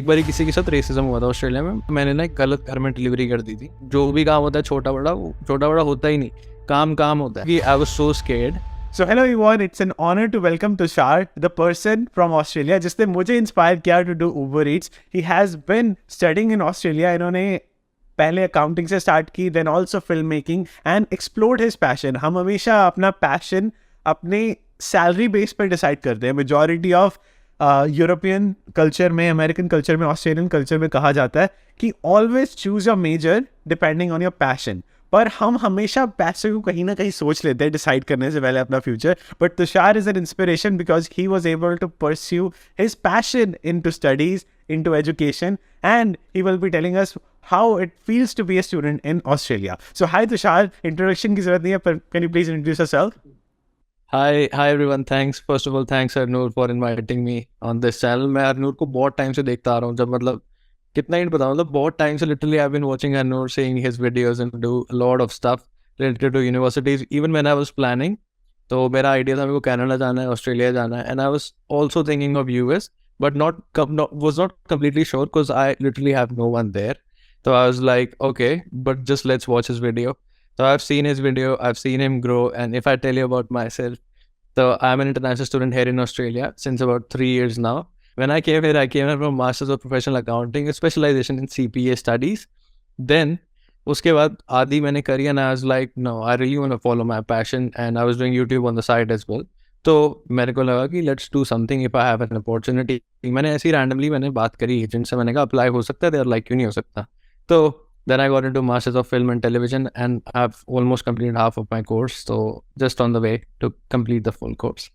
एक बार किसी के साथ रेसिज्म हुआ था ऑस्ट्रेलिया में। मैंने ना एक गलत घर में डिलीवरी कर दी थी। जो भी काम होता है छोटा बड़ा, वो छोटा बड़ा होता ही नहीं, काम काम होता है कि I was so scared. So hello everyone, it's an honor to welcome Tushar, the person from Australia जिसने मुझे इंस्पायर किया to do Uber Eats. He has been studying in Australia. इन्होंने पहले अकाउंटिंग से स्टार्ट की, then also film making and explored his passion. हम हमेशा अपना पैशन अपने सैलरी बेस पर डिसाइड करते हैं. मेजॉरिटी ऑफ यूरोपियन कल्चर में, अमेरिकन कल्चर में, ऑस्ट्रेलियन कल्चर में कहा जाता है कि always choose a major depending on your passion. पर हम हमेशा पैसे को कहीं ना कहीं सोच लेते हैं डिसाइड करने से पहले अपना future. But Tushar is an inspiration because he was able to pursue his passion into studies, into education, and he will be telling us how it feels to be a student in Australia. So hi Tushar, introduction की जरूरत नहीं है, पर can you please introduce yourself? Hi everyone, thanks first of all, thanks Arnoor for inviting me on this channel. मैं Arnoor को बहुत time से देखता आ रहा हूँ, जब मतलब कितना ही बताऊँ, मतलब बहुत टाइम से literally I've been watching Arnoor, seeing his videos and do a lot of stuff related to universities. Even when I was planning, तो मेरा आइडिया था मेरे को कनाडा जाना है, ऑस्ट्रेलिया जाना है, and I was also thinking of US, but was not completely sure because I literally have no one there. So I was like, okay, but just let's watch his video. So I've seen his video, I've seen him grow, and if I tell you about myself, so I'm an international student here in Australia since about 3 years now. When I came here from Masters of Professional Accounting, a specialization in CPA studies. Then उसके बाद आदि मैंने करी and I was like, no, I really want to follow my passion, and I was doing YouTube on the side as well. तो मेरे को लगा कि let's do something if I have an opportunity. मैंने ऐसी रैंडमली मैंने बात करी एजेंट से, मैंने कहा अप्लाई हो सकता है, देयर लाइक क्यों नहीं हो सकता. तो then I got into masters of film and television and I have almost completed half of my course, तो just on the way to complete the full course.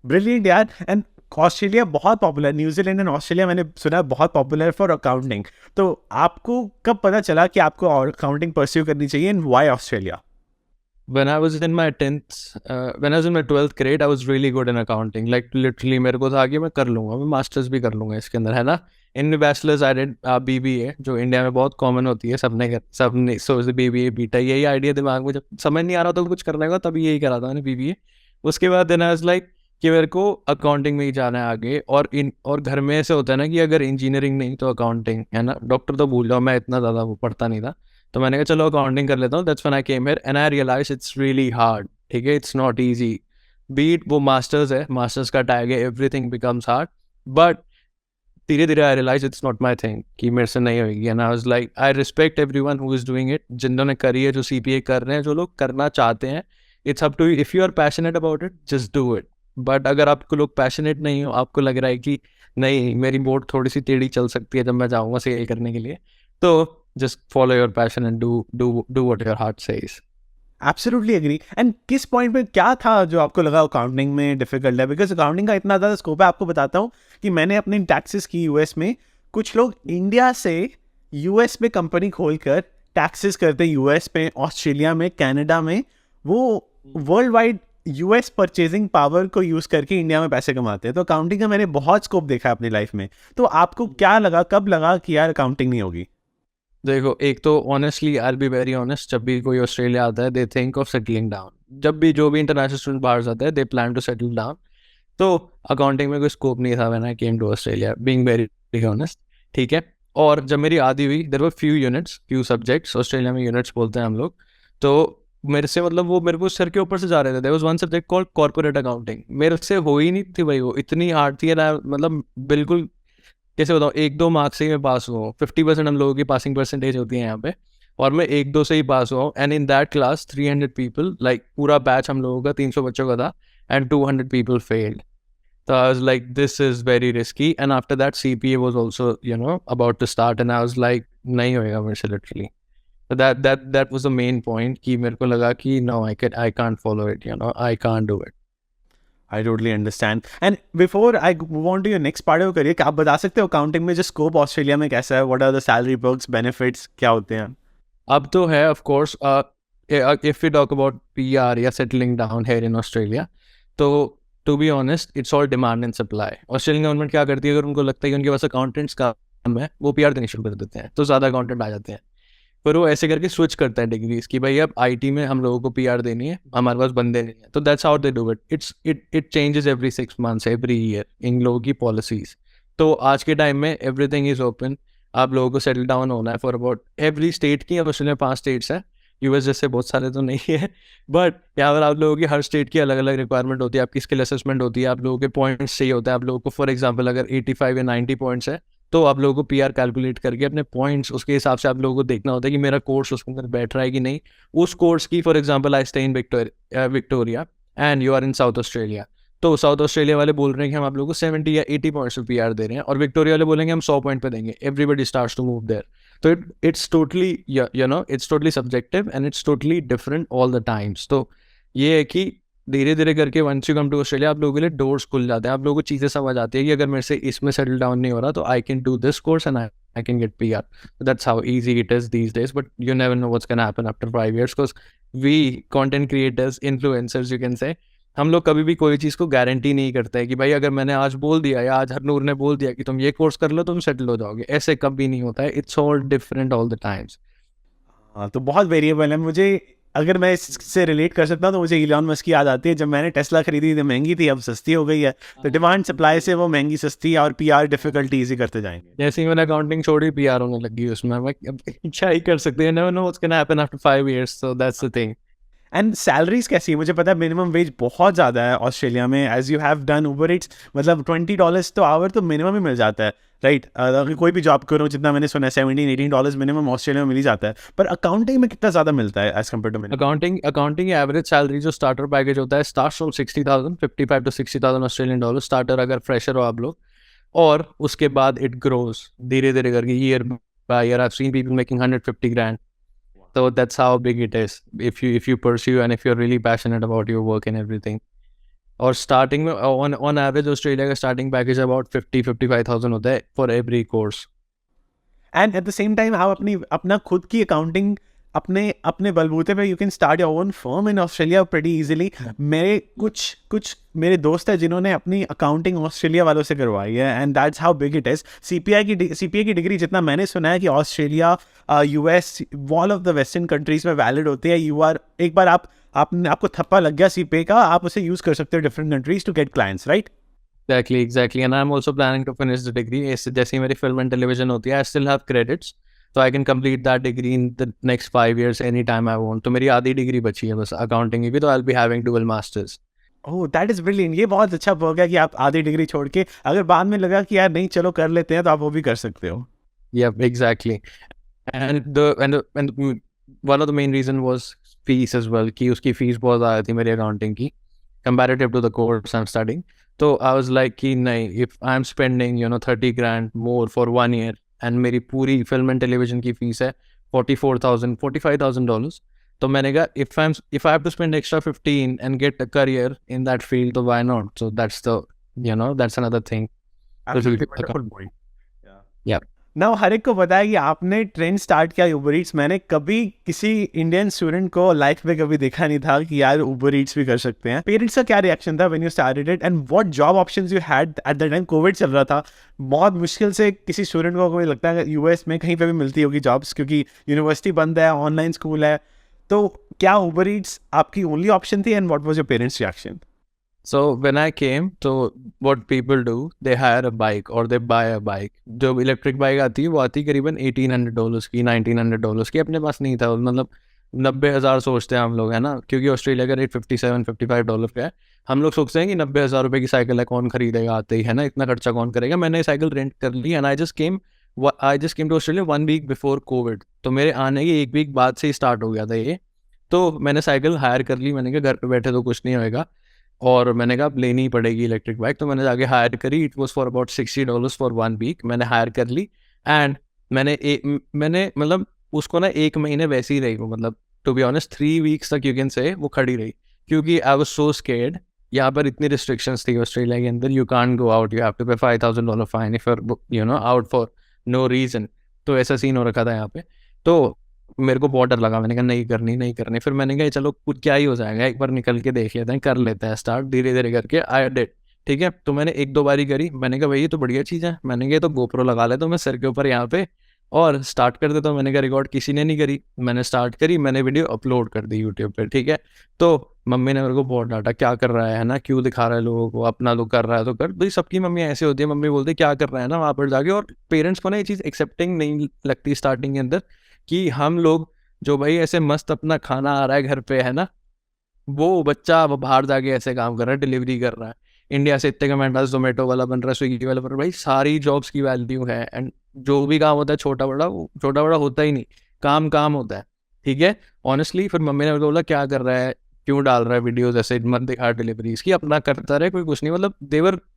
Brilliant यार. एंड ऑस्ट्रेलिया बहुत popular, New Zealand and Australia मैंने सुना है बहुत popular for accounting. तो आपको कब पता चला कि आपको अकाउंटिंग परस्यू करनी चाहिए and why Australia? When I was in my 12th grade, I was really good in accounting. Like literally मेरे को था कि मैं कर लूँगा, मैं मास्टर्स भी कर लूँगा इसके अंदर, है ना. इन बैचलर्स आई डिड BBA, जो इंडिया में बहुत कॉमन होती है, सबने सोच BBA BTech, यही आइडिया दिमाग में, जब समझ नहीं आ रहा था कुछ करने का, तभी यही करा था मैंने BBA. उसके बाद देन आई वाज लाइक कि मेरे को अकाउंटिंग में ही जाना है आगे. और घर में ऐसे होता है ना कि अगर इंजीनियरिंग नहीं तो अकाउंटिंग, है ना. डॉक्टर तो भूल जाओ, मैं इतना ज़्यादा वो पढ़ता नहीं था, तो मैंने कहा चलो अकाउंटिंग कर लेता हूँ. That's when I came here and I realise it's really hard. ठीक है, इट्स नॉट ईजी. बीट वो मास्टर्स है, मास्टर्स का टैग है, एवरीथिंग बिकम्स हार्ड. बट धीरे धीरे I realise it's not my thing, कि मेरे से नहीं होगी. And I was like I respect everyone who is doing it, जिन्होंने करी है, जो CPA कर रहे हैं, जो लोग करना चाहते हैं. It's up to you. If you are passionate about it, just do it. But अगर आपको लोग पैशनेट नहीं हो, आपको लग रहा है कि नहीं मेरी बोट थोड़ी सी टेढ़ी चल सकती है जब मैं जाऊँगा सेल करने के लिए, तो just follow your passion and do what your heart says. Absolutely agree. And किस पॉइंट पे क्या था जो आपको लगा अकाउंटिंग में डिफिकल्ट है? बिकॉज अकाउंटिंग का इतना ज़्यादा स्कोप है. आपको बताता हूँ कि मैंने अपनी टैक्सेस की यूएस में. कुछ लोग इंडिया से यूएस में कंपनी खोलकर टैक्सेस करते हैं, यूएस में, ऑस्ट्रेलिया में, कनाडा में. वो world wide US purchasing power को यूज़ करके इंडिया में पैसे कमाते हैं. तो अकाउंटिंग का मैंने बहुत स्कोप देखा है अपनी लाइफ में. तो आपको क्या लगा, कब लगा कि यार अकाउंटिंग नहीं होगी? देखो, एक तो honestly I will be very honest, जब भी कोई ऑस्ट्रेलिया आता है they think of settling down. जब भी जो भी इंटरनेशनल स्टूडेंट बाहर जाते हैं they plan to settle down. तो अकाउंटिंग में कोई स्कोप नहीं था when I came to Australia, being very honest. ठीक है. और जब मेरी आदि हुई, there were few subjects, Australia में यूनिट्स बोलते हैं हम लोग. तो मेरे से मतलब वो मेरे को सर के ऊपर से जा रहे थे. There was one subject called corporate accounting, मेरे से हो ही नहीं थी भाई, वो इतनी हार्ड थी ना. मतलब बिल्कुल कैसे बताऊँ, 1-2 मार्क्स से ही मैं पास हुआ हूँ. 50% हम लोगों की पासिंग परसेंटेज होती है यहाँ पे, और मैं 1-2 से ही पास हुआ हूँ. And in that class 300 people, like पूरा बैच हम लोगों का 300 बच्चों का था, and 200 people failed. So I was like, this is very risky. And after that, CPA was also, about to start. And I was like, नहीं होएगा मेरे से literally. So that was the main point, कि मेरे को लगा कि no, I can't follow it, I can't do it. I totally understand. And before I move on to your next part of your career, क्या आप बता सकते हो अकाउंटिंग में जो स्कोप ऑस्ट्रेलिया में कैसा है? What are the salary perks, benefits, क्या होते हैं? अब तो है of course, if we talk about PR या settling down here in Australia, तो to be honest, it's all demand and supply. Australian government क्या करती है, अगर उनको लगता है कि उनके पास अकाउंटेंट्स कम है, वो PR देनी शुरू कर देते हैं, तो ज़्यादा अकाउंटेंट आ जाते हैं. पर वो ऐसे करके स्विच करता है डिग्रीज की, भाई अब IT में हम लोगों को PR देनी है, हमारे पास बंदे नहीं है. तो that's how they do it. It changes every 6 months, every year, इन लोगों की पॉलिसीज. तो आज के टाइम में एवरीथिंग इज ओपन, आप लोगों को सेटल डाउन होना है फॉर अबाउट एवरी स्टेट की, अब ऑस्ट्रेलिया 5 स्टेट्स है, यूएस जैसे बहुत सारे तो नहीं है, बट यहाँ पर आप लोगों की हर स्टेट की अलग अलग रिक्वायरमेंट होती है, आपकी स्किल असेसमेंट होती है, आप लोगों के पॉइंट्स चाहिए होते हैं, आप लोगों को फॉर एग्जांपल अगर 85 या 90 पॉइंट्स है तो आप लोगों को पीआर कैलकुलेट करके अपने पॉइंट्स उसके हिसाब से आप लोगों को देखना होता है कि मेरा कोर्स उसके अंदर बैठ रहा है कि नहीं। उस कोर्स की for example I stay in Victoria and you are in South Australia, तो साउथ ऑस्ट्रेलिया वाले बोल रहे हैं कि हम आप लोगों को 70 या 80 पॉइंट्स पे पीआर दे रहे हैं, और विक्टोरिया वाले बोलेंगे हम 100 पॉइंट पे देंगे, everybody starts to move there. तो it's totally it's totally subjective and it's totally different all the times. तो ये है कि धीरे धीरे करके once you come to Australia आप लोगों के लिए डोर्स खुल जाते हैं, आप लोगों को चीज़ें समझ आती है कि अगर मेरे से इसमें सेटल डाउन नहीं हो रहा तो I can do this course and I can get PR. That's how easy it is these days. But you never know what's gonna happen after 5 years because we content creators, influencers, you can say, हम लोग कभी भी कोई चीज़ को guarantee नहीं करते हैं कि भाई अगर मैंने आज बोल दिया या आज हरनूर ने बोल दिया कि तुम ये कोर्स कर लो तुम सेटल हो जाओगे, ऐसे कभी नहीं होता है। It's all different all the times. हाँ, तो बहुत वेरिएबल है। मुझे अगर मैं इससे रिलेट कर सकता हूँ तो मुझे इलॉन मस्क की याद आती है। जब मैंने टेस्ला खरीदी थी महंगी थी, अब सस्ती हो गई है, तो डिमांड सप्लाई से वो महंगी सस्ती और पीआर डिफिकल्टी इजी करते जाएंगे। जैसे ही मैंने अकाउंटिंग छोड़ी पीआर होने लगी उसमें, मैं अब क्या ही कर सकते हैं, never know what's gonna happen after 5 years, so that's the thing। And salaries कैसी है? मुझे पता है मिनिमम वेज बहुत ज़्यादा है ऑस्ट्रेलिया में, as you have done Uber eats, मतलब $20 तो आवर तो मिनिमम ही मिल जाता है, राइट? अगर कोई भी जॉब करो, जितना मैंने सुना है $17-18 मिनिमम ऑस्ट्रेलिया में मिल ही जाता है, पर अकाउंटिंग में कितना ज़्यादा मिलता है as compare to minimum? Accounting average salary जो स्टार्टर पैकेज होता है start from 60,000, 55 to 60,000 Australian dollar starter अगर फ्रेशर हो आप लोग, और उसके बाद इट ग्रोज धीरे धीरे करके year by year. I have seen people making 150 grand। So that's how big it is if you pursue and if you're really passionate about your work and everything। और स्टार्टिंग में on average Australia का starting package about 50-55,000 होता है for every course. And at the same time आप अपना खुद की accounting अपने बलबूते पे you can start your own firm in Australia pretty easily. मेरे कुछ मेरे दोस्त हैं जिन्होंने अपनी अकाउंटिंग ऑस्ट्रेलिया वालों से करवाई है, and that's how big it is. CPI की डिग्री जितना मैंने सुना है कि Australia, US, all of the western countries में वैलिड होती है। यू आर एक बार आपको थप्पा लग गया सीपीआई का, आप उसे यूज़ कर सकते हो different countries to get clients, right? Exactly. And I'm also planning to finish the degree। जैसे ही मेरी फिल्म एंड टेलीविजन होती है, I still have credits, so I can complete that degree in the next 5 years anytime I want। तो मेरी आधी degree बची है बस अकाउंटिंग की भी, तो I'll be having dual masters। Oh that is brilliant. ये बहुत अच्छा वर्क है कि आप आधी डिग्री छोड़ के अगर बाद में लगा कि यार नहीं चलो कर लेते हैं तो आप वो भी कर सकते हो। Yep, exactly। And one of the main reason was fees as well, कि उसकी फीस बहुत ज़्यादा थी मेरी अकाउंटिंग की comparative to the course I'm studying। तो I was like कि नहीं, if I'm spending 30 grand more for 1 year and मेरी पूरी फिल्म एंड टेलीविजन की फीस है $45,000 तो मैंने कहा if I have to spend extra 15 and get a career in that field तो why not। so that's another thing। Yeah। Now हर एक को पता है कि आपने ट्रेंड स्टार्ट किया उबर ईट्स। मैंने कभी किसी इंडियन स्टूडेंट को लाइफ में कभी देखा नहीं था कि यार उबर ईट्स भी कर सकते हैं। पेरेंट्स का क्या रिएक्शन था when you started it, and what job options you had at the time? Covid चल रहा था, बहुत मुश्किल से किसी स्टूडेंट को मुझे लगता है यूएस में कहीं पे भी मिलती होगी जॉब्स, क्योंकि यूनिवर्सिटी बंद है, ऑनलाइन स्कूल है। तो क्या उबर ईट्स आपकी ओनली ऑप्शन थी, and what was your parents reaction? So when I came, so what people do, they hire a bike or they buy a bike। जो इलेक्ट्रिक बाइक आती है वो आती है करीबन $1,800 की, $1,900 की। अपने पास नहीं था, मतलब 90,000 सोचते हैं हम लोग, है ना, क्योंकि ऑस्ट्रेलिया का रेट $57-55 का है। हम लोग सोचते हैं कि 90,000 रुपये की साइकिल है, कौन खरीदेगा, आते ही, है ना, इतना खर्चा कौन करेगा। मैंने साइकिल रेंट कर ली and I just came to Australia 1 week before COVID. तो मेरे आने की 1 week बाद से ही स्टार्ट हो गया था ये। तो मैंने साइकिल हायर कर ली, मैंने कहा घर पे बैठे तो कुछ नहीं होएगा, और मैंने कहा अब लेनी ही पड़ेगी इलेक्ट्रिक बाइक। तो मैंने जाके हायर करी। It was for about $60 for 1 week। मैंने हायर कर ली एंड मैंने मतलब उसको ना 1 महीने वैसे ही रही वो, मतलब टू बी ऑनेस्ट 3 weeks तक यू कैन से वो खड़ी रही, क्योंकि आई वाज सो स्केर्ड। यहाँ पर इतनी रिस्ट्रिक्शंस थी ऑस्ट्रेलिया के अंदर, you can't go out, you have to pay $5,000 fine if you're out for no reason. तो ऐसा सीन हो रखा था यहाँ पे। तो मेरे को बहुत डर लगा, मैंने कहा नहीं करनी। फिर मैंने कहा चलो कुछ क्या ही हो जाएगा, एक बार निकल के देख लेते हैं, कर लेते हैं स्टार्ट धीरे धीरे करके। आई डिड, ठीक है। तो मैंने 1-2 बारी करी, मैंने कहा भाई ये तो बढ़िया चीज़ है। मैंने कहा तो गोप्रो लगा ले तो मैं सर के ऊपर यहाँ पे, और स्टार्ट कर देता हूँ। मैंने कहा रिकॉर्ड किसी ने नहीं करी, मैंने स्टार्ट करी, मैंने वीडियो अपलोड कर दी यूट्यूब पे, ठीक है। तो मम्मी ने मेरे को बहुत डांटा, क्या कर रहा है ना, क्यों दिखा रहा है लोगों को, अपना लोग कर रहा है तो कर भाई। सबकी मम्मी ऐसे होती है, मम्मी बोलती है क्या कर रहा है ना वहाँ पर जाके। और पेरेंट्स को ना ये चीज़ एक्सेप्टिंग नहीं लगती स्टार्टिंग के अंदर, कि हम लोग जो भाई ऐसे मस्त अपना खाना आ रहा है घर पे है ना, वो बच्चा वो बाहर जाके ऐसे काम कर रहा है, डिलीवरी कर रहा है। इंडिया से इतने कमेंट जोमेटो वाला बन रहा है, स्विगी वाला बन रहा है, भाई सारी जॉब्स की वैल्यू है। एंड जो भी काम होता है छोटा बड़ा, वो छोटा बड़ा होता ही नहीं, काम काम होता है, ठीक है। ऑनेस्टली फिर मम्मी ने बोला क्या कर रहा है, क्यों डाल रहा है वीडियोस ऐसे, मत दिखा डिलीवरीज की, अपना करता रहे, कोई कुछ नहीं। मतलब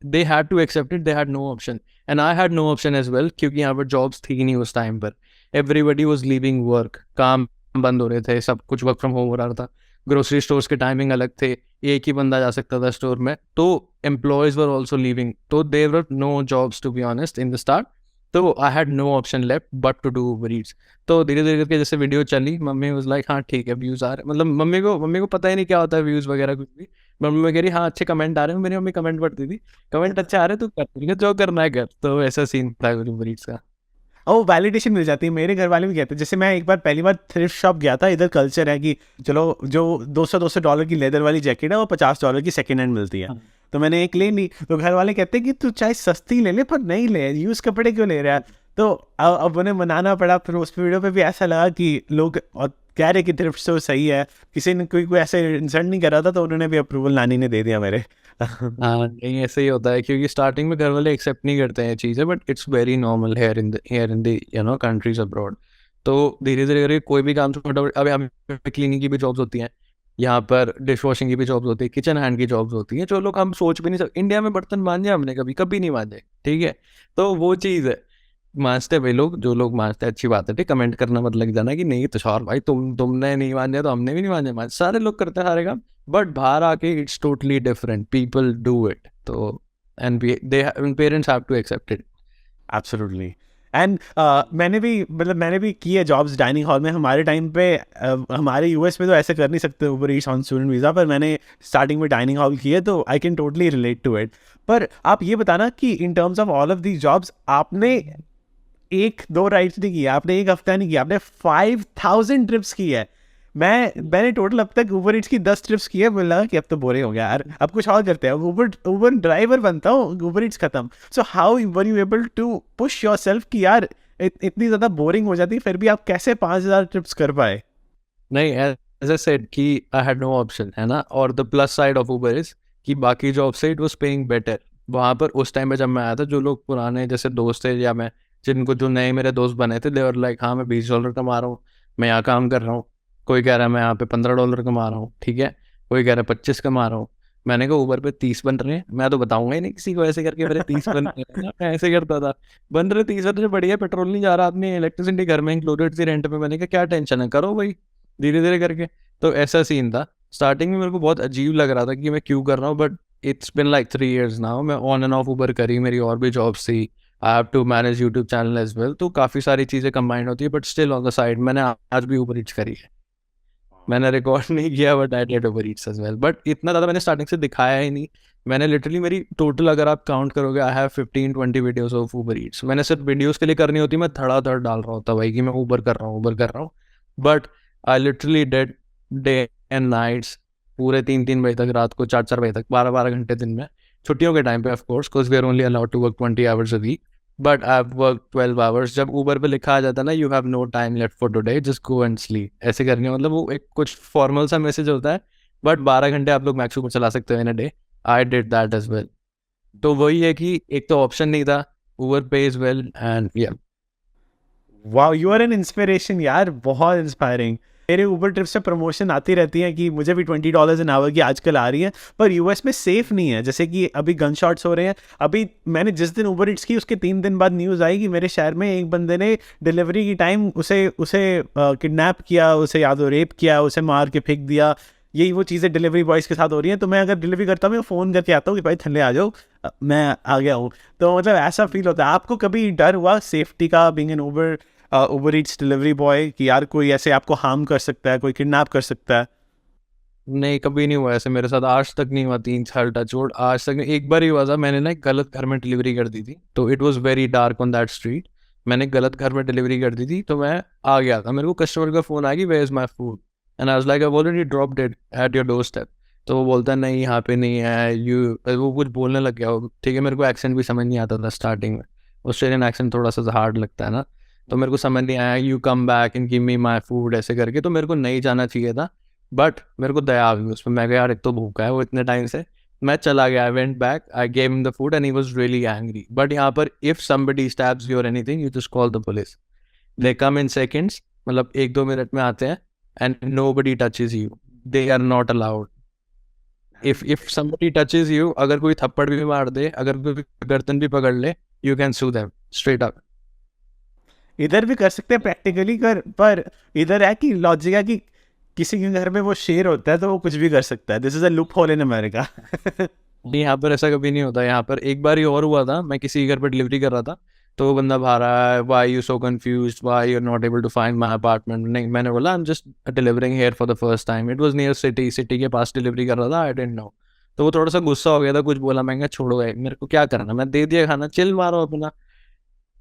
they had to accept it, they had no option and I had no option as well, क्योंकि यहाँ पर जॉब्स थी नहीं उस टाइम पर। एवरीबडी वॉज लीविंग वर्क, काम बंद हो रहे थे, सब कुछ वर्क फ्रॉम होम हो रहा था। ग्रोसरी स्टोर्स के टाइमिंग अलग थे, एक ही बंदा जा सकता था स्टोर में, तो एम्प्लॉयज वर ऑल्सो लीविंग, तो there were no jobs to be honest in the start. तो I had no option left but to do Uber Eats. तो धीरे धीरे करके जैसे वीडियो चली, मम्मी वाज लाइक हाँ ठीक है व्यूज आ रहे, मतलब मम्मी को पता ही नहीं क्या होता है व्यूज वगैरह कुछ भी। मम्मी कह रही हाँ अच्छे कमेंट आ रहे हैं, मेरी मम्मी कमेंट पढ़ती थी, कमेंट अच्छे आ रहे तो कर, जो करना है कर। तो ऐसा सीन था उबर ईट्स का। और वैलिडेशन मिल जाती है। मेरे घर वाले भी कहते हैं, जैसे मैं एक बार पहली बार थ्रिफ्ट शॉप गया था, इधर कल्चर है कि चलो जो $200 की लेदर वाली जैकेट है वो $50 की सेकेंड हैंड मिलती है, तो मैंने एक ले ली। तो घर वाले कहते हैं कि तू चाहे सस्ती ले ले पर नहीं ले, यूज़ कपड़े क्यों ले रहा है। तो अब उन्हें मनाना पड़ा। फिर उस वीडियो पे भी ऐसा लगा कि लोग और कह रहे कि थ्रिफ्ट स्टोर सही है, किसी ने कोई ऐसे इंसल्ट नहीं कर रहा था, तो उन्होंने भी अप्रूवल नानी ने दे दिया मेरे। हाँ नहीं ऐसे ही होता है, क्योंकि स्टार्टिंग में घर वाले एक्सेप्ट नहीं करते हैं चीज़ें, but it's very normal here in the you know countries abroad. तो धीरे धीरे करके कोई भी काम छोटा, अभी हमें क्लीनिंग की भी जॉब्स होती हैं, यहाँ पर डिश वॉशिंग की भी जॉब्स होती है, किचन हैंड की जॉब्स होती हैं, जो लोग हम सोच भी नहीं सकते। इंडिया में बर्तन मांजे हमने कभी कभी नहीं मांजे, ठीक है। तो वो चीज़ है, मांजते भाई लोग, जो लोग मांजते हैं अच्छी बात है, ठीक। कमेंट करना मत लग जाना कि नहीं तुषार भाई तुमने नहीं मांजे तो हमने भी नहीं मांजे, सारे लोग करते हैं सारे काम। बट बाहर आके it's totally different, people do it. तो and they parents have to accept it. Absolutely. And मैंने भी की है जॉब्स डाइनिंग हॉल में। हमारे टाइम पे हमारे यूएस में तो ऐसे कर नहीं सकते Uber eats on student visa, पर मैंने स्टार्टिंग में डाइनिंग हॉल की है, तो I can totally relate to it. पर आप ये बताना कि in terms of all of these jobs, आपने एक दो राइड्स नहीं किया, आपने एक हफ्ता नहीं किया, आपने 5000 ट्रिप्स की है। मैंने टोटल अब तक ऊबर ईट्स की 10 ट्रिप्स की है। मुझे लगा कि अब तो बोरिंग हो गया यार, अब कुछ और करते हैं, ऊबर ड्राइवर बनता हूँ, ऊबर ईट्स खत्म। So how were you able to push yourself कि यार इतनी ज़्यादा बोरिंग हो जाती है, फिर भी आप कैसे 5000 ट्रिप्स कर पाए? नहीं एज आई सेड कि आई हैड नो ऑप्शन है ना। और the plus side of Uber is कि बाकी जॉब से इट वाज पेइंग बेटर। वहाँ पर उस टाइम पे जब मैं आया था, जो लोग पुराने जैसे दोस्त थे या मैं, जिनको जो नए मेरे दोस्त बने थे, देवर लाइक हाँ मैं $20 कमा रहा हूँ, मैं यहाँ काम कर रहा हूँ। कोई कह रहा है मैं यहाँ पे $15 कमा रहा हूँ, ठीक है। कोई कह रहा है 25 कमा रहा हूँ। मैंने कहा ऊबर पे 30 बन रहे हैं, मैं तो बताऊंगा ही नहीं किसी को ऐसे करके मेरे 30 बन रहे हैं ना। मैं ऐसे करता था, बन रहे 30 बन रहे, बढ़िया, पेट्रोल नहीं जा रहा, आपने इलेक्ट्रिसिटी घर में इंक्लूडेड थी रेंट पे। मैंने कहा क्या टेंशन है, करो भाई धीरे धीरे करके। तो ऐसा सीन था। स्टार्टिंग में मेरे को बहुत अजीब लग रहा था कि मैं क्यों कर रहा हूँ, but it's been like 3 years now. मैं ऑन एंड ऑफ उबर करी, मेरी और भी जॉब्स थी, I have to manage YouTube channel as well, तो काफ़ी सारी चीज़ें कंबाइंड होती है। But still on the side मैंने आज भी उबर ईट्स करी है। मैंने रिकॉर्ड नहीं किया but I did Uber eats as well, but इतना ज़्यादा मैंने स्टार्टिंग से दिखाया ही नहीं। मैंने लिटरली मेरी टोटल अगर आप काउंट करोगे, I have 15-20 videos of Uber Yeats. मैंने सिर्फ वीडियोस के लिए करनी होती, मैं धड़ाधड़ डाल रहा होता भाई कि मैं उबर कर रहा हूँ, उबर कर रहा हूँ। But I literally did day and nights, पूरे 3-3 बजे तक, रात को 4-4 बजे तक, 12-12 घंटे दिन में। छुट्टियों के टाइम पे of course, because we are only allowed to work 20 hours a week, but I have work 12 hours। जब ऊबर पे लिखा आ जाता है ना you have no time left for today, just go and sleep, ऐसे करके, मतलब वो एक कुछ फॉर्मल सा मैसेज होता है, बट 12 घंटे आप लोग मैक्स ऊपर चला सकते हो in a day. I did that as well. तो वही है कि एक तो ऑप्शन नहीं था, Uber pays well and yeah. Wow, you are an inspiration यार, बहुत इंस्पायरिंग। मेरे ऊबर ट्रिप से प्रमोशन आती रहती है कि मुझे भी $20 एन आवर की आजकल आ रही है, पर यूएस में सेफ नहीं है। जैसे कि अभी गन शॉट्स हो रहे हैं। अभी मैंने जिस दिन ऊबर इट्स की, उसके 3 दिन बाद न्यूज़ आई कि मेरे शहर में एक बंदे ने डिलीवरी की टाइम उसे उसे किडनैप किया, उसे या तो रेप किया, उसे मार के फेंक दिया। यही वो चीज़ें डिलीवरी बॉयज़ के साथ हो रही हैं। तो मैं अगर डिलीवरी करता हूँ, मैं फ़ोन करके आता हूँ कि भाई थल्ले आ जाओ, मैं आ गया हूँ। तो मतलब ऐसा फील होता है। आपको कभी डर हुआ सेफ्टी का, being an Uber Yeats delivery boy, कि यार कोई ऐसे आपको हार्म कर सकता है, कोई किडनैप कर सकता है? नहीं कभी नहीं हुआ ऐसे मेरे साथ, आज तक नहीं हुआ। 3 साल टच वुड, आज तक नहीं। एक बार ही हुआ था, मैंने ना एक गलत घर में डिलीवरी कर दी थी, तो it was very dark on that street. मैंने गलत घर में डिलीवरी कर दी थी, तो मैं आ गया था, मेरे को कस्टमर का फ़ोन आया कि where is my food, and I was like I already dropped it at your doorstep. तो वो बोलता है नहीं यहाँ पे नहीं है, वो कुछ बोलने लग गया वो, ठीक है। मेरे को एक्सेंट भी समझ नहीं आता था स्टार्टिंग में, ऑस्ट्रेलियन एक्सेंट थोड़ा सा हार्ड लगता है ना, तो मेरे को समझ नहीं आया, you come back and give me my food ऐसे करके। तो मेरे को नहीं जाना चाहिए था, बट मेरे को दया आ गई उसमें, मैं कहा यार एक तो भूखा है वो इतने टाइम से। मैं चला गया, I went back, I gave him the food and he was really angry. But यहाँ पर इफ समबडी स्टैब्स यू और anything, you just call the police, they come in seconds, मतलब 1-2 मिनट में आते हैं, and nobody touches you, they are not allowed. If somebody touches you, अगर कोई थप्पड़ भी मार दे, अगर कोई गर्दन भी पकड़ ले, you can sue them straight up. इधर भी कर सकते हैं प्रैक्टिकली कर, पर इधर है कि लॉजिक है कि किसी के घर में वो शेर होता है तो वो कुछ भी कर सकता है। This is a loop hole in America. नहीं, यहाँ पर ऐसा कभी नहीं होता। यहाँ पर एक बार ही और हुआ था, मैं किसी के घर पर डिलीवरी कर रहा था, तो वो बंदा बाहर रहा है, why you so confuse, why you are not able to find my apartment. नहीं, मैंने बोला I am just delivering here for the first time, it was near city, city के पास डिलीवरी कर रहा था, आई डेंट नो। तो वो थोड़ा सा गुस्सा हो गया था, कुछ बोला, मैं कहा छोड़ो भाई, मेरे को क्या करना, मैं दे दिया खाना, चिल मारो अपना।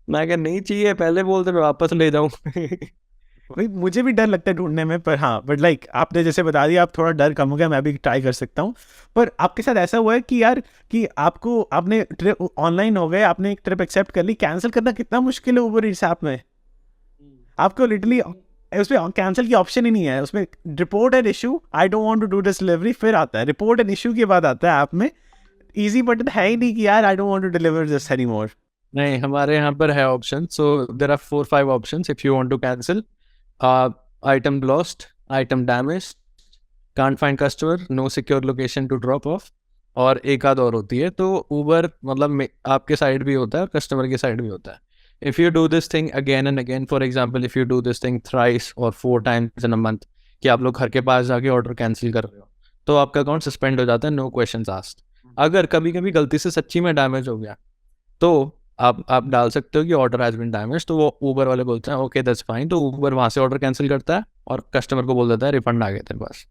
मैं कहा नहीं चाहिए, पहले बोलते मैं वापस ले जाऊँ। भाई मुझे भी डर लगता है ढूंढने में, पर हाँ, बट लाइक आपने जैसे बता दिया, आप थोड़ा डर कम हो गया, मैं भी ट्राई कर सकता हूँ। पर आपके साथ ऐसा हुआ है कि यार कि आपने ट्रिप ऑनलाइन हो गए, आपने एक ट्रिप एक्सेप्ट कर ली, कैंसिल करना कितना मुश्किल है उबर ईट्स ऐप में। आपको लिटरली उसमें कैंसिल की ऑप्शन ही नहीं है, उसमें report an issue, I don't want to do this delivery, फिर आता है रिपोर्ट एन इशू के बाद आता है ऐप में। इजी बटन है ही नहीं कि यार I don't want to deliver this anymore. नहीं, हमारे यहाँ पर है option, so there are 4-5 option if you want to cancel. Item lost, item damage, can't find customer, no secure location to drop off, और एक आध और होती है। तो ऊबर मतलब आपके साइड भी होता है और कस्टमर की साइड भी होता है। If you do this thing again and again, for example if you do this thing thrice और 4 टाइम्स इन अ मंथ, कि आप लोग घर के पास जाके ऑर्डर कैंसिल कर रहे हो, तो आपका अकाउंट सस्पेंड हो जाता है, नो क्वेश्चंस आस्क्ड। अगर कभी कभी गलती से सच्ची में डैमेज हो गया, तो आप डाल सकते हो कि ऑर्डर हैज़ बीन डैमेज, तो वो ऊबर वाले बोलते हैं ओके दैट्स फाइन, तो ऊबर वहाँ से ऑर्डर कैंसिल करता है और कस्टमर को बोल देता है रिफंड आ गया तेरे पास।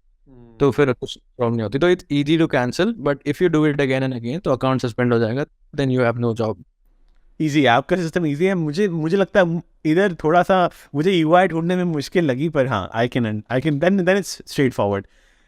तो फिर कुछ प्रॉब्लम नहीं होती। तो it's easy to cancel, but if you do it again and again, तो अकाउंट सस्पेंड हो जाएगा, then you have no job. Easy है आपका सिस्टम, ईजी है। मुझे मुझे लगता है इधर थोड़ा सा मुझे यूआई ढूंढने में मुश्किल लगी, पर हाँ I can then it's straightforward.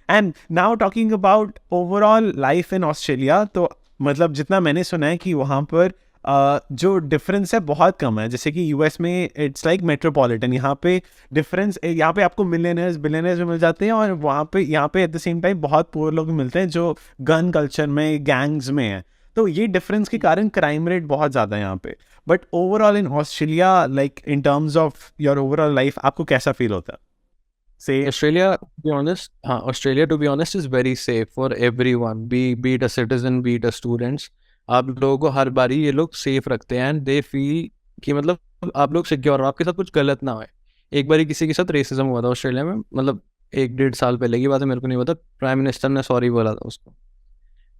And now talking about overall life in Australia, तो मतलब जितना मैंने सुना है कि वहाँ पर जो डिफरेंस है बहुत कम है। जैसे कि यूएस में इट्स लाइक मेट्रोपॉलिटन, यहाँ पे डिफरेंस, यहाँ पे आपको मिलियनर्स बिलियनर्स भी मिल जाते हैं, और वहाँ पे यहाँ पे एट द सेम टाइम बहुत पुअर लोग भी मिलते हैं जो गन कल्चर में गैंग्स में है। तो ये डिफरेंस के कारण क्राइम रेट बहुत ज़्यादा है यहाँ पे। But overall in Australia, like in terms of your overall life, आपको कैसा फील होता है? से Australia, to be honest, Australia, to be honest, is very safe for everyone. Be it a citizen, be it a students. आप लोगों को हर बारी ये लोग सेफ रखते हैं, एंड दे फील कि मतलब आप लोग सिक्योर हो, आपके साथ कुछ गलत ना हो। एक बारी किसी के साथ रेसिज्म हुआ था ऑस्ट्रेलिया में, मतलब 1-1.5 साल पहले की बात है, मेरे को नहीं पता, प्राइम मिनिस्टर ने सॉरी बोला था उसको,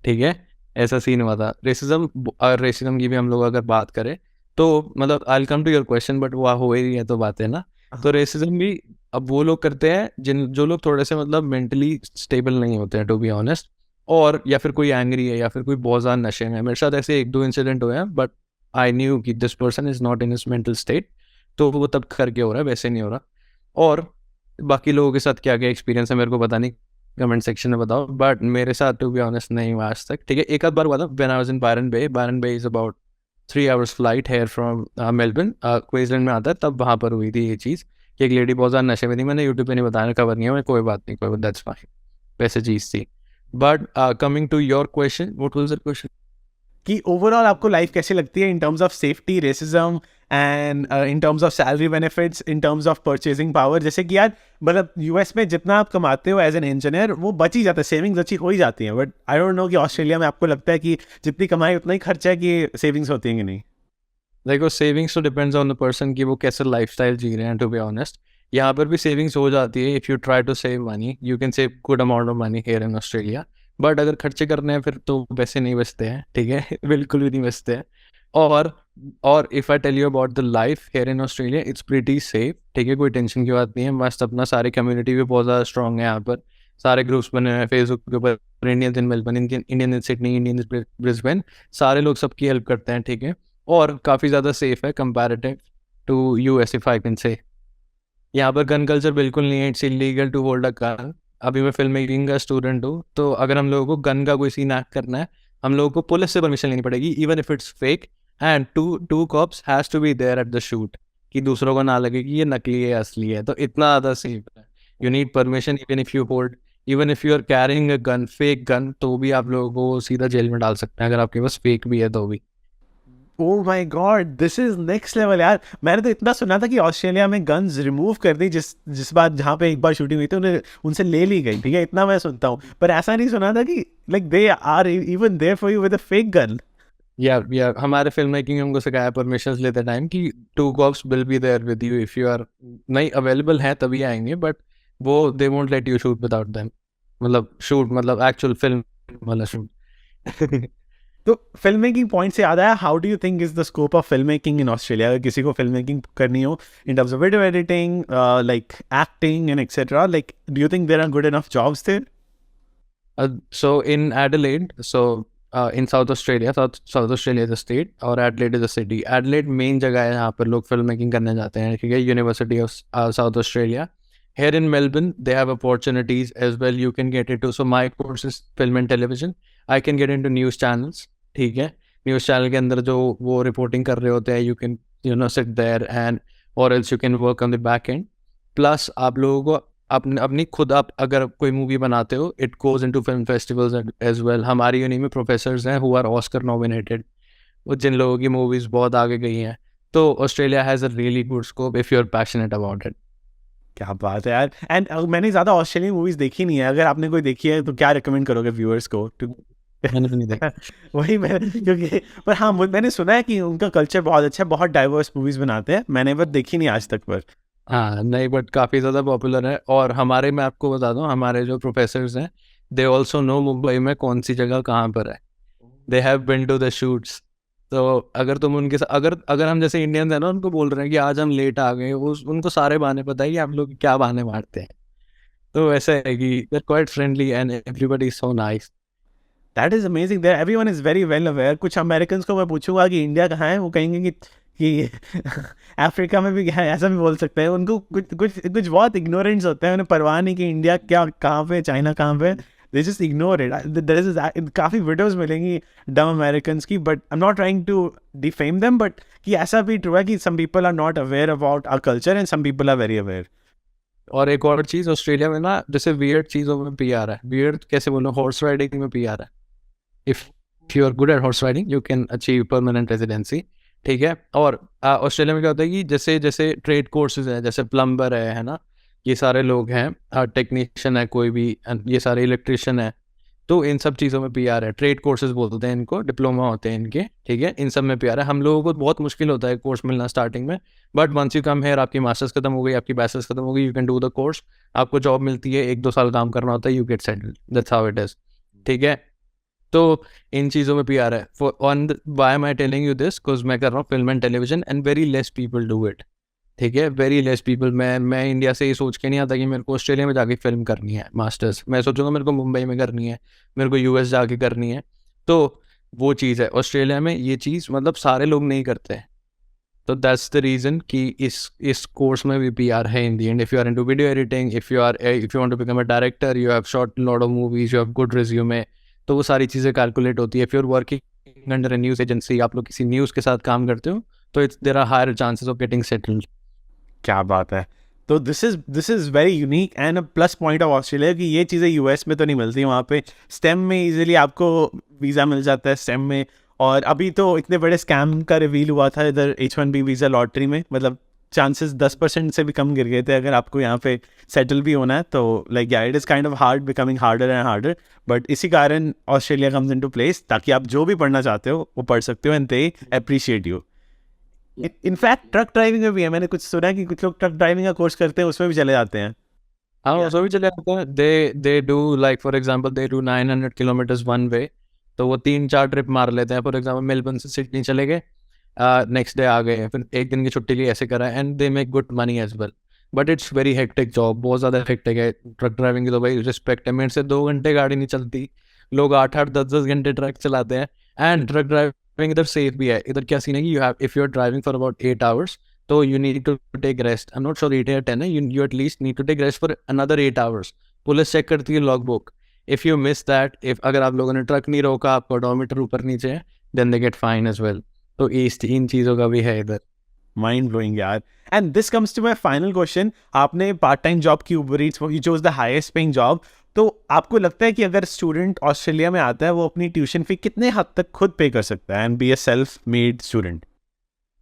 ठीक है। ऐसा सीन हुआ था। रेसिज्म की भी हम लोग अगर बात करें, तो मतलब I will come to your question, but वो हो ही रही है तो बात है ना। तो रेसिज्म भी अब वो लोग करते हैं जो लोग थोड़े से मतलब मेंटली स्टेबल नहीं होते हैं, टू बी ऑनेस्ट, और या फिर कोई एंग्री है, या फिर कोई बहुत ज़्यादा नशे में है। मेरे साथ ऐसे 1-2 इंसिडेंट हुए हैं, बट आई न्यू कि this person is not in his mental state, तो वो तब करके हो रहा है, वैसे नहीं हो रहा। और बाकी लोगों के साथ क्या क्या एक्सपीरियंस है मेरे को पता नहीं, कमेंट सेक्शन में बताओ, बट मेरे साथ टू बी ऑनेस्ट नहीं हुआ आज तक, ठीक है। एक आध बार हुआ था when I was in Byron Bay is about 3 hours flight here from Melbourne, Queensland में आता है, तब वहाँ पर हुई थी ये चीज़ कि एक लेडी बहुत ज़्यादा नशे में थी। मैंने यूट्यूब पे नहीं बताया, कवर नहीं है, कोई बात नहीं, कोई दैट्स फाइन, वैसे चीज़ थी। But coming to your question, what was the question? कि ओवरऑल आपको लाइफ कैसी लगती है in terms of safety, racism, and in terms of salary benefits, in terms of purchasing power? जैसे कि यार मतलब यूएस में जितना आप कमाते हो एज एन इंजीनियर वो बच ही जाता है, सेविंग्स अच्छी हो ही जाती हैं। बट आई डोंट नो कि ऑस्ट्रेलिया में आपको लगता है कि जितनी कमाई उतना ही खर्चा है, कि सेविंग्स होती हैं कि नहीं? देखो, सेविंग्स तो डिपेंड्स ऑन द पर्सन कि वो कैसे लाइफस्टाइल जी रहे हैं, टू बी ऑनेस्ट। यहाँ पर भी सेविंग्स हो जाती है, if you try to save money you can save good amount of money here in Australia. But अगर खर्चे करने हैं फिर तो पैसे नहीं बचते हैं, ठीक है। बिल्कुल भी नहीं बचते हैं। और और if I tell you about the life here in Australia, it's pretty safe, ठीक है, कोई टेंशन की बात नहीं है, मस्त अपना। सारे कम्युनिटी भी बहुत ज़्यादा स्ट्रॉग है यहाँ पर, सारे ग्रुप्स बने हुए हैं फेसबुक के ऊपर, Indians in Melbourne, Indian in Sydney, Indian in Brisbane, सारे लोग सबकी हेल्प करते हैं, ठीक है। और काफ़ी ज़्यादा सेफ है comparative to US if I can say. यहाँ पर गन कल्चर बिल्कुल नहीं है, it's illegal to hold a gun. अभी मैं फिल्म मेकिंग का स्टूडेंट हूँ, तो अगर हम लोगों को गन का कोई सीन एक्ट करना है, हम लोगों को पुलिस से परमिशन लेनी पड़ेगी, even if it's fake. And two cops has to be there at the shoot, कि दूसरों को ना लगे कि ये नकली है असली है. तो इतना ज़्यादा सेफ है. You need permission even if you hold, even if you are carrying a gun, fake gun, तो भी आप लोगों को सीधा जेल में डाल सकते हैं अगर आपके पास फेक भी है तो भी. Oh my God, this is next level यार. मैंने तो इतना सुना था कि ऑस्ट्रेलिया में गन्स रिमूव कर दी, जिस बार जहाँ पे एक बार शूटिंग हुई थी उन्हें उनसे ले ली गई, ठीक है, इतना मैं सुनता हूँ. पर ऐसा नहीं सुना था कि like they are even there for you with a fake gun. या हमारे फिल्म मेकिंग हमको सिखाया परमिशन लेते टाइम कि two cops will be there with you if you are नहीं अवेलेबल है तभी आएंगे, बट वो they won't let you shoot without them. मतलब शूट मतलब एक्चुअल फिल्म वाला शूट. तो फिल्म मेकिंग पॉइंट से याद आया, how do you think is the scope of film making in Australia? अगर किसी को फिल्म मेकिंग करनी हो in terms of video editing, like acting and etcetera, like do you think there are good enough jobs there? So in Adelaide, in South Australia, South Australia is a state और Adelaide is a city. Adelaide main जगह है जहाँ पर लोग film making करने जाते हैं, ठीक है, University of South Australia. Here in Melbourne, they have opportunities as well. You can get into, so my course is film and television. I can get into news channels, ठीक है. News channel के अंदर जो वो reporting कर रहे होते हैं, you can sit there and or else you can work on the back end. Plus आप लोगों को अपनी खुद आप अगर कोई मूवी बनाते हो, it goes into film festivals as well. हमारी यूनी में प्रोफेसर्स हैं हु आर ऑस्कर नॉमिनेटेड, वो जिन लोगों की मूवीज़ बहुत आगे गई हैं. तो Australia has a really good scope if you are passionate about it. क्या बात है यार. एंड मैंने ज़्यादा ऑस्ट्रेलियन मूवीज़ देखी नहीं है, अगर आपने कोई देखी है तो क्या रिकमेंड करोगे व्यूअर्स को? मैंने तो नहीं देखा. वही मैं, क्योंकि पर हाँ मैंने सुना है कि उनका कल्चर बहुत अच्छा है, बहुत डाइवर्स मूवीज़ बनाते हैं. मैंने बस देखी नहीं आज तक. पर हाँ नहीं, बट काफ़ी ज़्यादा पॉपुलर है. और हमारे, मैं आपको बता दूँ, हमारे जो प्रोफेसर्स हैं, दे ऑल्सो नो मुंबई में कौन सी जगह कहाँ पर है. They have been to the shoots. तो अगर तुम उनके साथ अगर हम जैसे इंडियंस हैं ना, उनको बोल रहे हैं कि आज हम लेट आ गए, उनको सारे बहाने पता है कि आप लोग क्या बहाने मारते हैं. तो वैसे है कि they are quite friendly and everybody is so nice. That is amazing. There everyone is very well aware. कुछ अमेरिकन को मैं पूछूंगा कि इंडिया कहाँ है, वो कहेंगे कि अफ्रीका में भी है, ऐसा भी बोल सकते हैं. उनको कुछ बहुत इग्नोरेंट्स होते हैं, उन्हें परवाह नहीं कि इंडिया क्या कहाँ पे, चाइना कहाँ पे. They just ignore it. There is काफ़ी वीडियोस मिलेंगी डम अमेरिकन्स की, but I am not trying to defame them, but कि ऐसा भी ट्रू है कि some people are not aware about our culture and some people are very aware. और एक और चीज़, ऑस्ट्रेलिया में ना जैसे वियर्ड चीज़ों में पी आ रहा है. वियर्ड कैसे बोलो, हॉर्स राइडिंग में पी आ रहा है. If you are good at horse riding you can achieve permanent residency, ठीक है. और ऑस्ट्रेलिया में क्या होता है कि जैसे जैसे ट्रेड कोर्सेज हैं, जैसे प्लम्बर है ना, ये सारे लोग हैं, टेक्नीशियन है कोई भी, ये सारे इलेक्ट्रिशियन है. तो इन सब चीज़ों में पीआर है. ट्रेड कोर्सेज बोलते हैं इनको, डिप्लोमा होते हैं इनके, ठीक है. इन सब में पीआर है. हम लोगों को बहुत मुश्किल होता है कोर्स मिलना स्टार्टिंग में, but once you come here, आपकी मास्टर्स खत्म हो गई, आपकी बैचलर्स खत्म हो गई, you can do the course, आपको जॉब मिलती है, 1-2 साल काम करना होता है, you get settled. That's how it is, ठीक है. तो इन चीज़ों में पीआर है. For on why am I telling you this, because मैं कर रहा हूँ film and television and very less people do it, ठीक है. Very less people. मैं इंडिया से ये सोच के नहीं आता कि मेरे को ऑस्ट्रेलिया में जाके फिल्म करनी है मास्टर्स. मैं सोचूंगा मेरे को मुंबई में करनी है, मेरे को यूएस जाके करनी है. तो वो चीज़ है. ऑस्ट्रेलिया में ये चीज़ मतलब सारे लोग नहीं करते. तो दैट्स द रीज़न कि इस कोर्स में भी पीआर है in the end. If you are into video editing, if you want to become a director, you have shot lot of movies, you have good resume, तो वो सारी चीज़ें calculate होती है. If you are working under a news agency, आप लोग किसी news के साथ काम करते हो, तो there are higher chances of getting settled. क्या बात है. तो this is very unique and a plus point of Australia कि ये चीज़ें यूएस में तो नहीं मिलती. वहाँ पे स्टेम में इजीली आपको वीज़ा मिल जाता है स्टेम में. और अभी तो इतने बड़े स्कैम का रिवील हुआ था इधर H1B वीज़ा लॉटरी में, मतलब चांसेस 10% से भी कम गिर गए थे अगर आपको यहाँ पे सेटल भी होना है. तो लाइक या it is kind of hard, becoming harder and harder. But इसी कारण ऑस्ट्रेलिया कम्स इनटू प्लेस, ताकि आप जो भी पढ़ना चाहते हो वो पढ़ सकते हो and they appreciate you. In fact truck driving में भी है. मैंने कुछ सुना है कि कुछ लोग ट्रक ड्राइविंग का कोर्स करते हैं, उसमें भी चले जाते हैं. हाँ उसमें भी चले जाते हैं. They do like for example they do 900 kilometres one way. तो वो 3-4 ट्रिप मार लेते हैं. फॉर एग्जांपल मेलबर्न से सिडनी चले गए, नेक्स्ट डे आ गए, फिर एक दिन की छुट्टी ली, ऐसे करा. And they make good money as well. But it's very hectic job, बहुत ज़्यादा हेक्टिक है ट्रक ड्राइविंग की. तो भाई रिस्पेक्ट है. मेरे से 2 घंटे गाड़ी नहीं चलती, लोग 8-8 10-10 घंटे ट्रक चलाते हैं. एंड ट्रक ड्राइविंग इधर सेफ भी है. इधर क्या सीन है कि you have, if you are driving for about 8 hours, तो you need to take rest. I am not sure 8 या 10 है. You at least need to take rest for another 8 hours. Police check करती है log book. If you miss that, if अगर आप लोगों ने truck नहीं रोका, आपका ओडोमीटर ऊपर नीचे है, then they get fine as well. तो इन चीज़ों का भी है इधर. माइंड ब्लोइंग यार. And this comes to my final question. आपने पार्ट टाइम जॉब की, Uber Eats, you chose the highest paying job. तो आपको लगता है कि अगर स्टूडेंट ऑस्ट्रेलिया में आता है, वो अपनी ट्यूशन फी कितने हद तक खुद पे कर सकता है and be a self made student?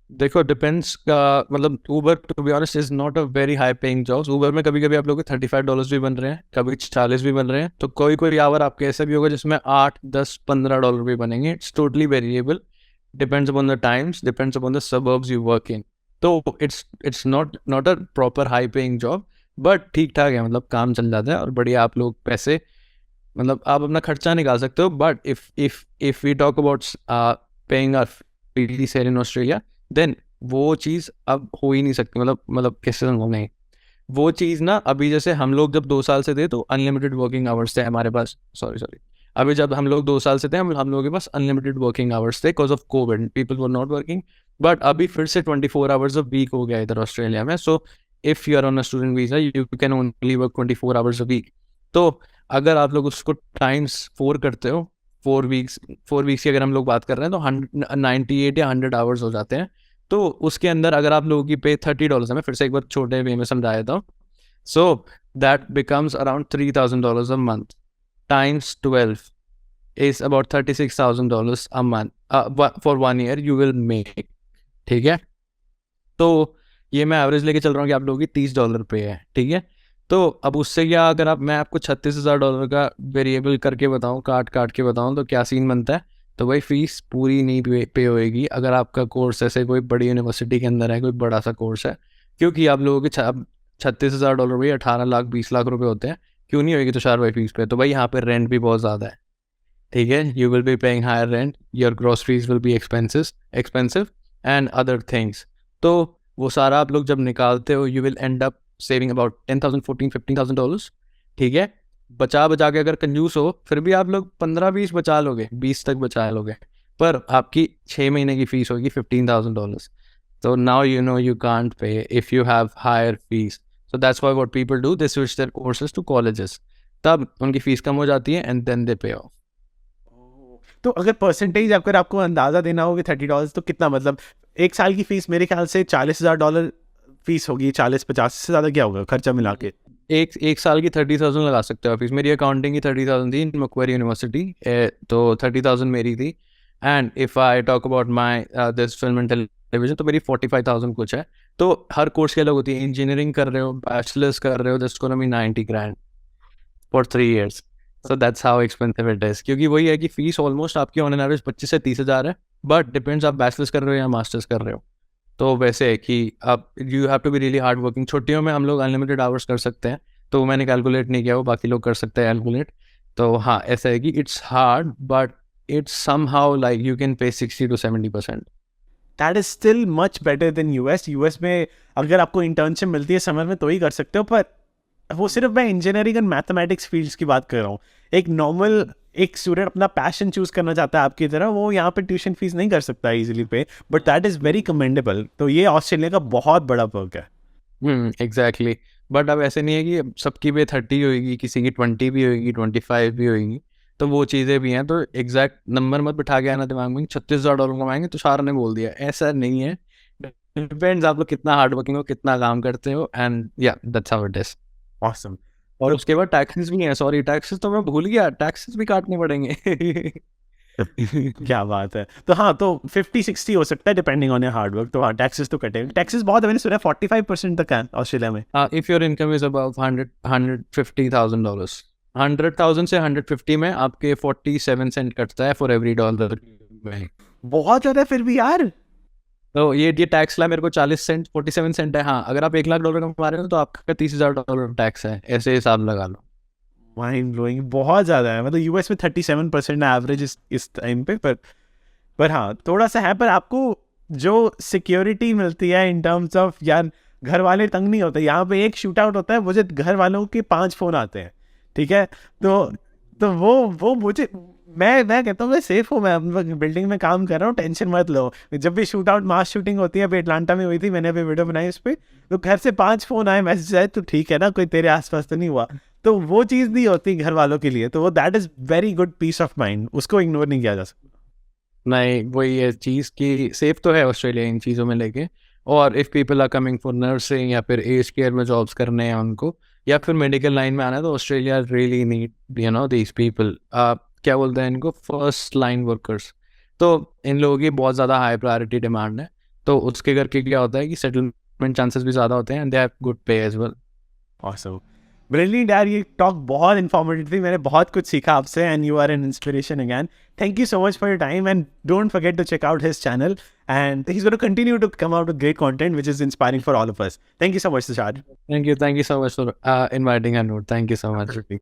देखो डिपेंड्स का मतलब Uber to be honest is not a very high paying jobs. Uber में कभी कभी आप लोगों के $35 भी बन रहे हैं, कभी 40 भी बन रहे हैं. तो कोई कोई आवर आपके ऐसा भी होगा जिसमें 8, 10, $15 भी बनेंगे. It's totally variable, depends upon the times, depends upon the suburbs you work in. तो it's not a proper high paying job, but ठीक ठाक है. मतलब काम चल जाता है और बढ़िया आप लोग पैसे, मतलब आप अपना खर्चा निकाल सकते हो. But if we talk about paying our fees in Australia, then वो चीज़ अब हो ही नहीं सकती. मतलब कैसे समझाऊं, नहीं वो चीज़ ना. अभी जैसे हम लोग जब 2 साल से थे तो अनलिमिटेड वर्किंग आवर्स थे हमारे पास. सॉरी अभी जब हम लोग 2 साल से थे, हम लोगों के पास अनलिमिटेड वर्किंग आवर्स थे because of Covid. People were not working. But अभी फिर से 24 आवर्स अ वीक हो गया इधर ऑस्ट्रेलिया में. So if you are on a student visa, you can only work 24 hours a week. तो अगर आप लोग उसको टाइम्स 4 करते हो, 4 वीक्स की अगर हम लोग बात कर रहे हैं, तो 98 या 100 आवर्स हो जाते हैं. तो उसके अंदर अगर आप लोगों की पे $30 है, मैं फिर से एक बार छोटे वे में समझा देता हूँ. So that becomes around $3,000 a month. Times 12 is about $36,000 a month for 1 year you will make. ठीक है. तो ये मैं एवरेज लेके चल रहा हूँ कि आप लोगों की $30 पे है. ठीक है. तो अब उससे क्या, अगर मैं आपको $36,000 का वेरिएबल करके बताऊँ, काट के बताऊँ, तो क्या सीन बनता है. तो भाई फीस पूरी नहीं पे होएगी अगर आपका कोर्स ऐसे कोई बड़ी यूनिवर्सिटी के अंदर है, कोई बड़ा सा कोर्स है. क्योंकि आप लोगों के $36,000 भाई 18 लाख 20 लाख रुपए होते हैं. क्यों नहीं होएगी तुषार भाई फीस पे. तो भाई यहाँ पे रेंट भी बहुत ज़्यादा है. ठीक है. You will be paying higher rent, your groceries will be expensive and other things. तो वो सारा आप लोग जब निकालते हो, you will end up saving about $10,000, $14,000, $15,000. ठीक है. बचा के अगर कंजूस हो, फिर भी आप लोग 15-20 बचा लोगे, 20 तक बचा लोगे. पर आपकी 6 महीने की फीस होगी $15,000. तो now you know you can't pay if you have higher fees. So that's why what people do, they switch their courses to colleges. तब उनकी फीस कम हो जाती है एंड देन दे पे ऑफ. तो अगर परसेंटेज अगर आपको अंदाजा देना हो कि $30, तो कितना, मतलब एक साल की फीस मेरे ख्याल से $40,000 फीस होगी. 40-50 से ज़्यादा क्या होगा खर्चा मिला के? एक साल की 30,000 लगा सकते हो फीस. मेरी अकाउंटिंग की 30,000 थी मक्वारी यूनिवर्सिटी, तो 30,000 मेरी थी. And if I talk about my this film and television, तो मेरी 45,000 कुछ है. तो हर कोर्स की अलग होती है. इंजीनियरिंग कर रहे हो, बैचलर्स कर रहे हो, just gonna be 90 grand for 3 years. So that's how expensive it is. क्योंकि वही है कि फीस ऑलमोस्ट आपकी ऑन एन एवरेज 25 से 30 हज़ार है. बट डिपेंड्स आप बैचलर्स कर रहे हो या मास्टर्स कर रहे हो. तो वैसे है कि आप you have to be really hard working. छुट्टियों में हम लोग अनलिमिटेड आवर्स कर सकते हैं. तो मैंने कैलकुलेट नहीं किया, वो बाकी लोग कर सकते हैं कैलकुलेट. तो हाँ, ऐसा है कि it's hard but it's somehow like you can pay 60-70%. That is still much better than US में अगर आपको इंटर्नशिप मिलती है समर में तो ही कर सकते हो. पर वो सिर्फ मैं इंजीनियरिंग एंड मैथमेटिक्स फील्ड्स की बात कर रहा हूँ. एक नॉर्मल एक स्टूडेंट अपना पैशन चूज करना चाहता है आपकी तरह, वो यहाँ पे ट्यूशन फीस नहीं कर सकता इजीली पे. But that is very commendable. तो ये ऑस्ट्रेलिया का बहुत बड़ा पर्क है. एग्जैक्टली. बट अब ऐसे नहीं है कि सबकी पे 30 होगी, किसी की 20 भी होगी, 25 भी होगी. तो वो चीज़ें भी हैं. तो एग्जैक्ट नंबर मत बिठा के आना दिमाग में $36,000 कमाएंगे. तो सारा ने बोल दिया, ऐसा नहीं है. डिपेंड्स आप लोग कितना हार्ड वर्किंग हो, कितना काम करते हो. एंड या that's how it is. Awesome. और उसके बाद टैक्सेस भी हैं. सॉरी, टैक्सेस तो मैं भूल गया. टैक्सेस भी काटने पड़ेंगे. क्या बात है. तो हाँ, तो 50-60 हो सकता है depending on your hard work. तो हाँ, टैक्सेस तो कटेंगे. टैक्सेस बहुत है, मैंने सुना है 45% तक है ऑस्ट्रेलिया में. If your income is about $150,000, 100,000 से 150 में आपके 47 सेंट कटता है फॉर एवरी डॉलर में. बहुत ज़्यादा है फिर भी यार. तो ये टैक्स ला मेरे को 40 सेंट, 47 सेंट है. हाँ, अगर आप $1,00,000 कमा रहे हो तो आपका $30,000 टैक्स है. ऐसे हिसाब लगा लो. Mind blowing. बहुत ज़्यादा है. मतलब यूएस में 37% है एवरेज इस टाइम पे. पर हाँ, थोड़ा सा है. पर आपको जो सिक्योरिटी मिलती है इन टर्म्स ऑफ, यार घर वाले तंग नहीं होते. यहाँ पे एक शूट आउट होता है, मुझे घर वालों के 5 फ़ोन आते हैं. ठीक है. तो वो मुझे मैं कहता हूँ मैं सेफ हूँ, मैं बिल्डिंग में काम कर रहा हूँ, टेंशन मत लो। जब भी शूट आउट मास शूटिंग होती है, अभी अटलांटा में हुई थी, मैंने अभी वीडियो बनाई उस पर, तो घर से 5 फोन आए, मैसेज आए, तो ठीक है ना, कोई तेरे आसपास तो नहीं हुआ। तो वो चीज़ नहीं होती घर वालों के लिए, तो वो that is very good peace of mind, उसको इग्नोर नहीं किया जा सकता। नहीं, वही है चीज़ की सेफ तो है ऑस्ट्रेलिया इन चीज़ों में लेके। और if people are coming for nursing या फिर एज केयर में जॉब्स करने हैं उनको, या फिर मेडिकल लाइन में आना है, तो Australia really need these people, क्या बोलते हैं इनको, फर्स्ट लाइन वर्कर्स। तो इन लोगों की बहुत ज़्यादा हाई प्रायोरिटी डिमांड है, तो उसके करके क्या होता है कि सेटलमेंट चांसेस भी ज़्यादा होते हैं, एंड दे हैव गुड पे एज वेल। ऑसम, ब्रिलियंट यार, ये टॉक बहुत इन्फॉर्मेटिव थी, मैंने बहुत कुछ सीखा आपसे, and you are an inspiration again. Thank you so much for your time, and don't forget to check out his channel, and he is going to continue to come out with great content which is inspiring for all of us. Thank you so much Tushar. Thank you so much for inviting Anoor. Thank you so much.